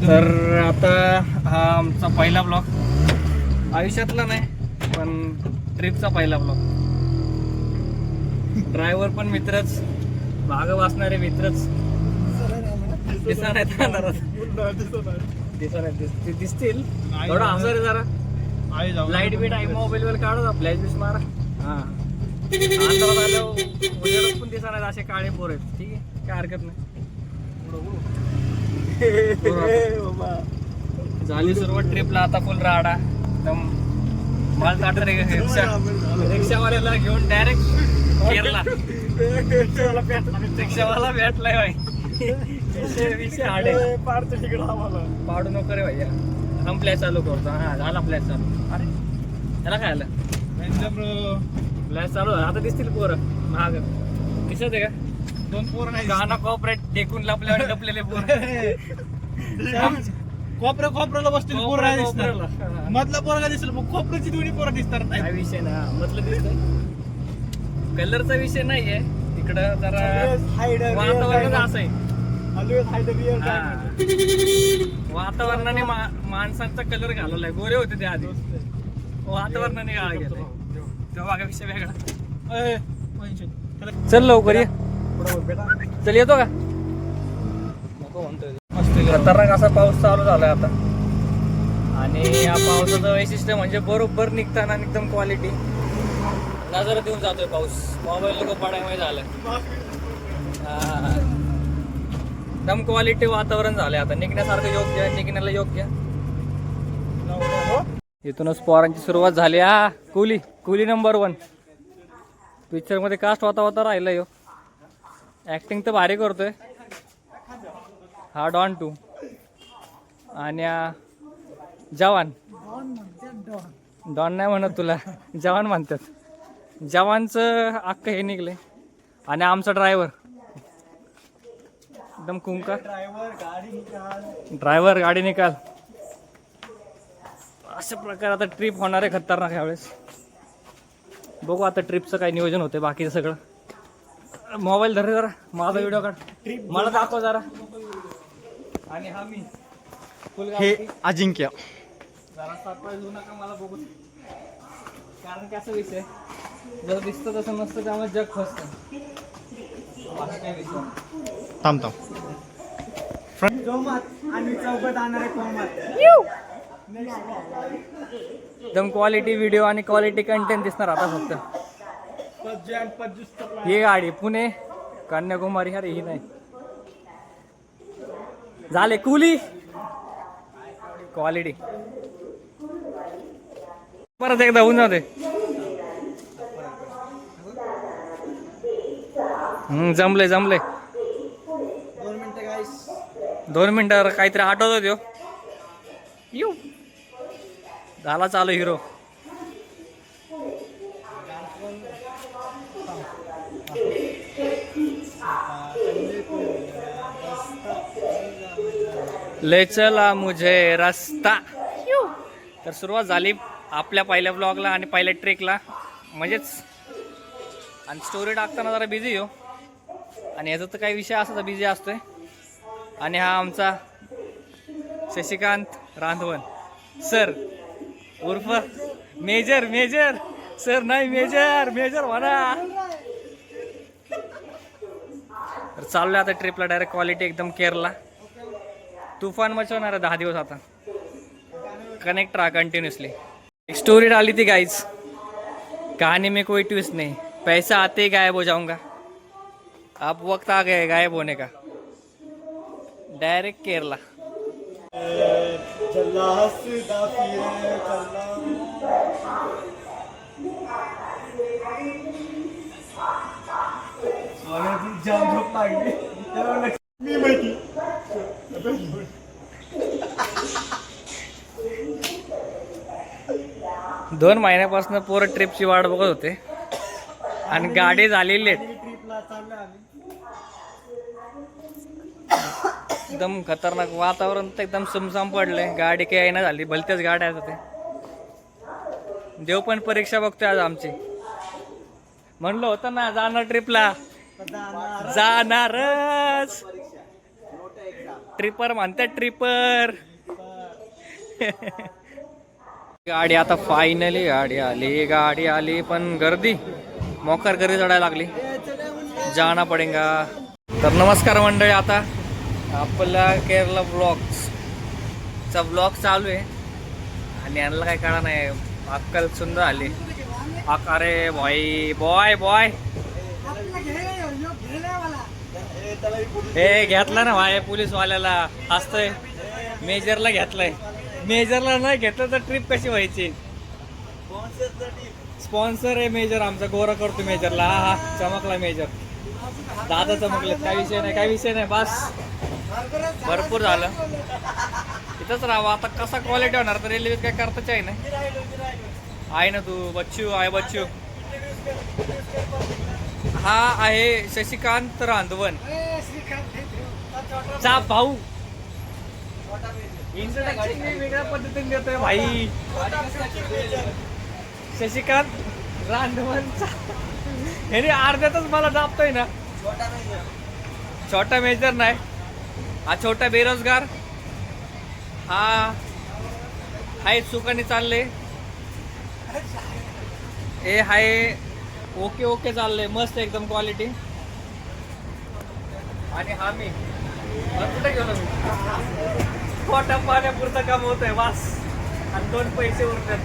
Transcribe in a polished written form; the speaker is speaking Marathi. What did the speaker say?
तर आता हा आमचा पहिला ब्लॉग, आयुष्यातला नाही पण ट्रिपचा पहिला ब्लॉग. ड्रायव्हर पण मित्रच, माग वाचणारे मित्रच. दिसतील थोडा हसर जरा. लाईट बीट आहे मोबाईल वर काढू, फ्लॅश बीस मारा. हा पण दिसणार असे काळे पोर आहेत. ठीक आहे, काय हरकत नाही. झाली सुरुवात ट्रिपला, आता फुल राडा. एकदम माल ताटरे रिक्षावाल्याला घेऊन डायरेक्ट केरला. रिक्षावाला भेटलाय भाई. विषय हाडे पाडू नको रे भैया. हम फ्लॅश चालू करतो. हा झाला फ्लॅश चालू. अरे त्याला काय आलं? फ्लॅश चालू आता दिसतील पोरं महाग. दिसत आहे का? 2 पोरं नाही. गाणं कॉपरेट टेकून लपल्यावर लपलेले पोरं. कोपऱ्याला बसतील पोरं नाही दिसणार. मधला पोरगा दिसला मग कोपऱ्याची दोन्ही पोरं दिसणार नाही. काय विषय ना मतलब दिसतंय. कलरचा विषय नाहीये इकडं, जरा वातावरण असं आहे. वातावरणाने माणसांचा कलर घालवलाय. गोरे होते ते आधी, वातावरणाने गाळा गेलाय. तेव्हा बघा विषय वेगळा. चल लवकर ये. चल येतो का? खतरनाक असा पाऊस चालू झालाय आता. आणि या पावसाचं वैशिष्ट्य म्हणजे बरोबर निघताना एकदम क्वालिटी नजर देऊन जातोय पाऊस. मोबाईल लोक पाडायमुळे झालं. एकदम क्वालिटी वातावरण झालंय आता. निघण्यासारखं योग्य, निघण्याला योग्य. इथूनच पोरांची सुरुवात झाली. हा कुली नंबर 1 पिक्चर मध्ये कास्ट होता राहिला यो. ऍक्टिंग तर भारी करतोय हा. डॉन 2 आणि जवान. डॉन नाही म्हणत तुला, जवान म्हणतात. जवानचं अख्खं हे निघले. आणि आमचा ड्रायव्हर एकदम कुंका. ड्रायव्हर गाडी निकाल. अशा प्रकारे आता ट्रिप होणार आहे खतरनाक यावेळेस. बघू आता ट्रिपचं काय नियोजन होते. बाकीचं सगळं मोबाईल धर जरा, माझा व्हिडिओ काढ, मला दाखव जरा. आणि हा मी हे अजिंक्य. जरा सरप्राईज होऊ नका मला बघू. कारण कसा विषय जर दिसतं तसं नसतं, त्यामुळे जग फसतं. बाकी काय विषय थांब एकदम क्वालिटी व्हिडिओ आणि क्वालिटी कंटेंट दिसणार आता फक्त. ही गाडी पुणे कन्याकुमारी. अरे ही नाही झाले कुली क्वालिटी. परत एकदा होऊन जाते. जमले 2 मिनिटं काहीतरी आठवत होतो. येऊ झाला चालू हिरो. ले चला मुझे रस्ता. तर सुरुवात झाली आपल्या पहिल्या ब्लॉगला आणि पहिल्या ट्रेकला. म्हणजेच आणि स्टोरी टाकताना जरा बिझी हो. आणि याचा तर काही विषय असा तर बिझी असतोय. आणि हा आमचा शशिकांत रांधवन सर उर्फ मेजर सर नाही मेजर म्हणा. तर चाललोय आता ट्रिपला डायरेक्ट. क्वालिटी एकदम केरला. तुफान मचवणार आहे 10 दिवस आता. कनेक्ट राहा कंटिन्युअसली. एक स्टोरी डाली थी गाइस, कहानी में कोई ट्विस्ट नहीं, पैसा आते ही गायब हो जाऊंगा. अब वक्त आ गया गायब होने का. डायरेक्ट केरला. दोन महिन्यापासून पोरं ट्रिपची वाट बघत होते आणि गाडी झाली लेट. एकदम खतरनाक वातावरण तर एकदम सुमसाम पडलंय. गाडी काही नाही झाली, भलत्याच गाड्या आहेत होते. देव पण परीक्षा बघतोय आज आमची. म्हणलं होतं ना जाणार ट्रिपला, जाणारच. ट्रिपर म्हणतात ट्रिपर. गाडी आता फायनली गाडी आली पण गर्दी मोकार गर्दी चढायला लागली. जाना पडेगा. तर नमस्कार मंडळी, आता आपला केरला ब्लॉग्सचा ब्लॉग चालू आहे आणि यांना काय कळा नाही. अक्कल सुंदर आली. अरे बॉय बॉय बॉय हे घेतला ना भाई पोलीसवाल्याला. हसतोय. मेजरला घेतलाय. मेजरला नाही घेतलं तर ट्रिप कशी व्हायची. स्पॉन्सर आहे मेजर आमचा. गोरा करतो मेजरला. हा चमकला मेजर. दादा चमकले. काही विषय नाही बस. भरपूर झालं. इथंच राहावं. आता कसा क्वालिटी होणार तर रेल्वेत काय करताच आहे ना तू. बच्चू आहे बच्चू. हा आहे शशिकांत रांधवन चा भाऊ. वेगळ्या पद्धतीने देतोय भाई. शशिकांत रांधवनचा हे अर्ध्यातच मला दाबतोय ना. छोटा मेजर नाही. हा छोटा बेरोजगार. हा हाय सुखाने चालले. हे हाय ओके चाललंय मस्त एकदम क्वालिटी. आणि हा मी कुठे गेलो मी. खोटा पाण्यापुरतं काम होतंय वास आणि 2 पैसे उरतात.